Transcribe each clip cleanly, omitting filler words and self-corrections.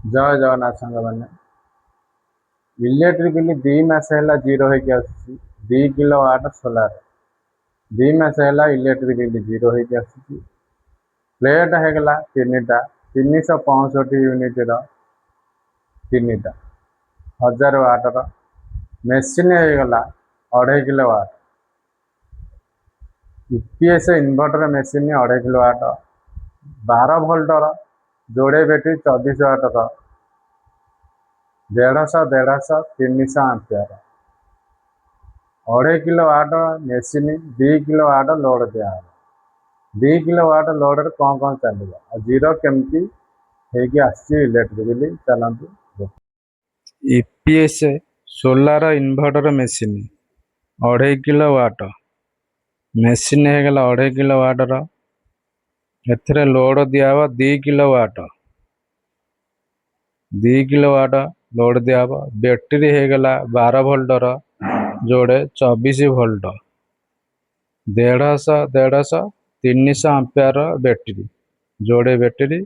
जय जगन्नाथ सांग मैंने इलेक्ट्रिक बिल 2 मास है जीरो होगी 2 किलोवाट सोलार 2 मास है इलेक्ट्रिक बिल जीरो होगी प्लेट होगा 3टा 365 यूनिट तीनटा 1000 वाटर मेसीन होगा 2.5 kilowatt UPS inverter machine 2.5 kilowatt 12 वोल्टर जोड़े बैटरी 24 वाटर 150 300 ampere 2.5 kilowatt machine 2 kilowatt load दिया 2 किलोवाट लोड कौन कौन चलो जीरो केमती इलेक्ट्रिक बिल चलती EPS solar inverter machine 2.5 kilowatt machine होगा 2.5 किलोवाटर एथरे लोड दिया 2 किलोवाट 2 किलोवाट लोड दिया बैटेरी होगा 12 वोल्टर जोड़े 24 वोल्ट 150 300 एम्पियर बैटेरी जोड़े बैटेरी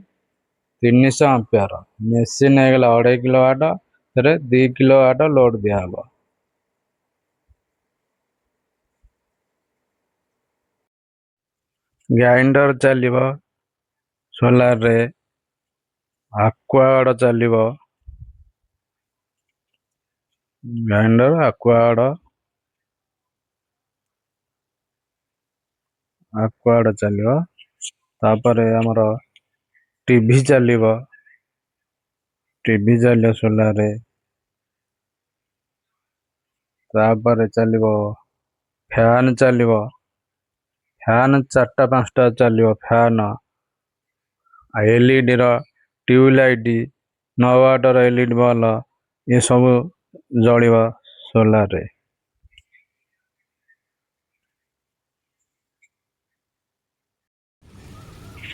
300 एम्पियर मेसीन होगा 2.5 किलोवाट 2 किलोवाट लोड दिया ग्राइंडर चलो सोलार रे आक्वागार्ड चलो ग्राइंडर आक्वागार्ड चलो तापर आमर टीवी चलो सोलार रे तापर चलो फैन चलो फैन 4टा 5टा चलो फैन एलईडी ट्यूबलाइट 9 वाटर एलईडी बल्ब ये सब जल सोलार रे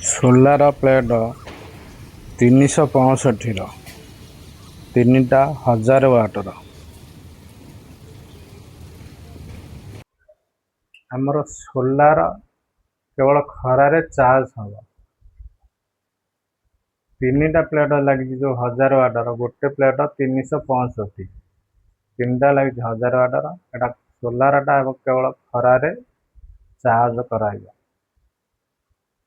सोलार प्लेट 365 3टा 1000 वाटर आमर सोलार केवल खरारे चार्ज हम 3टा प्लेट लगी जो 1000 वाटर गोटे प्लेट 365 3टा लगी 1000 वाटर एटा सोलारटा केवल खरारे चार्ज कराइबा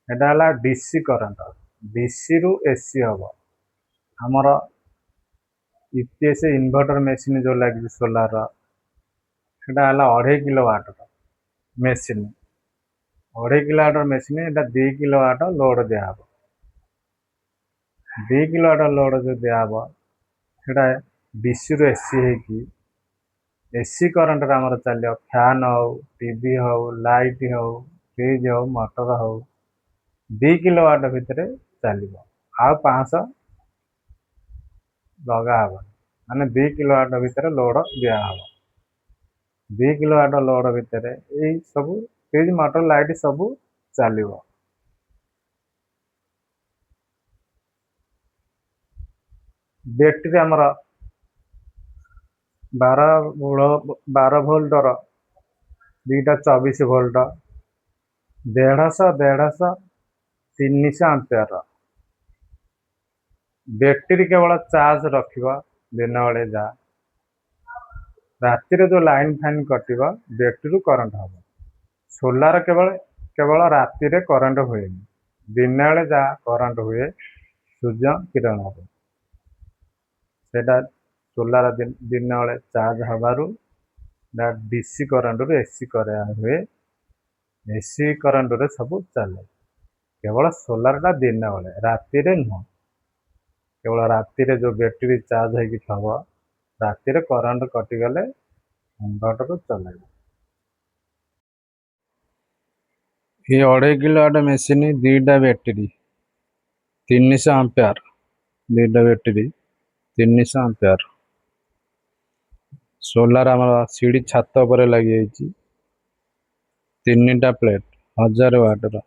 एटा है डीसी करंट डीसी रु एसी हम आमर यूपीएस इन्वर्टर मेसीन जो लगी सोलार सेटा है 2.5 किलोवाट मेसीन 2.5 किलोवाट मेसीन एटा 2 किलोवाट लोड दिया 2 किलोवाट लोड जो दिया सेटा डीसी रु एसी है एसी करंट आमर चलो फैन हो टीवी हो लाइट हो फ्रिज हो मोटर हो 2 किलोवाट भितर चलो आ 500 लगा माने 2 किलोवाट भितर लोड दिया 2 किलोवाट लोड भितर यही सब फ्रिज मोटर लाइट सब चलो बैटेरी आमर 12 वोल्टर 2टा 24 वोल्ट 150 300 एम्पियर बैटेरी केवल चार्ज रखिबा दिन बेले जा राति जो लाइन फाइन कटिबा बैटेरी करंट हम सोलार केवल राति रे करंट हुए दिन बेले जा करंट हुए सूर्य किरण सेटा सोलार दिन बेले चार्ज हबारु डीसी करंट रू एसी करा हुए एसी करंट रे सब चले केवल सोलारटा दिन बेले राति रे नुह केवल राति रे जो बैटेरी चार्ज होगी थब राति रे करंट कटिगले इन्वर्टर चल ये 2.5 किलोवाट मेसीन 2टा बैटेरी 300 एम्पियर 2टा बैटेरी 300 एम्पियर सोलार आम सीढ़ी छात पर लगी 3टा प्लेट 1000 वाटर